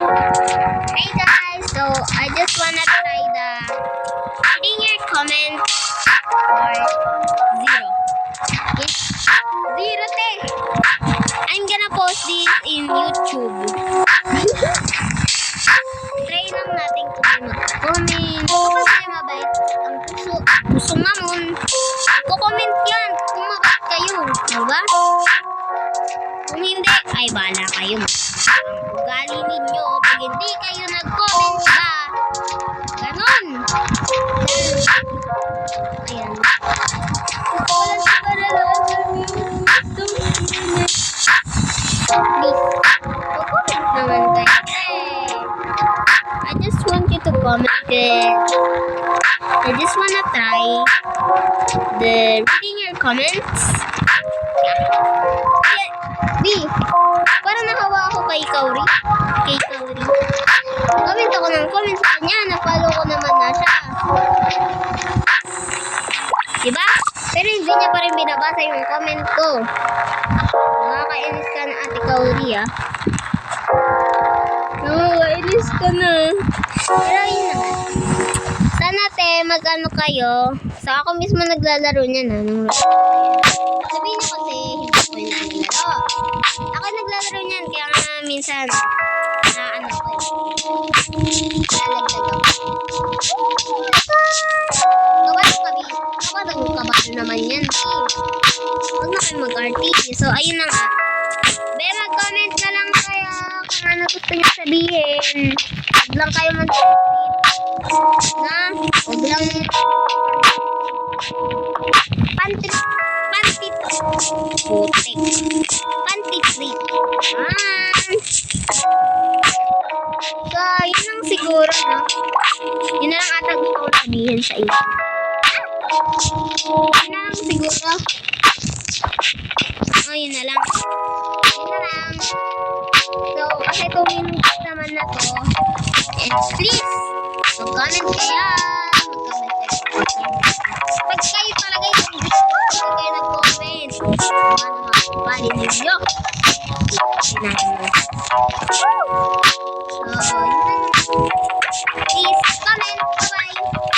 Hey guys, so I just wanna try the reading your comments for zero. Yes, zero te. I'm gonna post this in YouTube. Try lang natin kung mag-comment. Kapag kayo mabait, ang puso mamon. Ko-comment yan kung mabait kayo. Diba? Kung hindi, ay bahala kayo. Ang ugali ninyo, pag hindi kayo nag-comment ba? Ganon. Ayan. Please, comment naman kayo. I just want you to comment it. I just wanna try the reading your comments. B, parang nakawa ako kay Kauri. Comment ako ng comment sa kanya. Na-follow ko naman na siya. Diba? Pero hindi niya pa rin binabasa yung comment ko. Nakakainis ka na Ate Kauri Nakakainis ka na. Pero yun naman. Sana te, mag-ano kayo. So ako mismo naglalaro niya na. Sabihin niyo kasi, hindi ko yung naglalaro. Ako naglalaro niyan, kaya nga minsan, ano ko lalagdag ako. Kabalo naman yan. Huwag na kayo mag-RT. So, ayun na nga. Be, mag-comment na lang kayo kung ano gusto niyo sabihin. Huwag lang kayo mag-tweet. Na? Huwag lang panty-treat. So, yun lang siguro, no? Yun na lang ata gusto ko sabihin sa inyo. Yun na lang siguro. Yun na lang. So, kasi 2 minutes naman na to. And please, mag-comment kayo. Pag kayo talaga yung gusto, pag kayo nag-comment, ano, bali ninyo. Sinahin mo.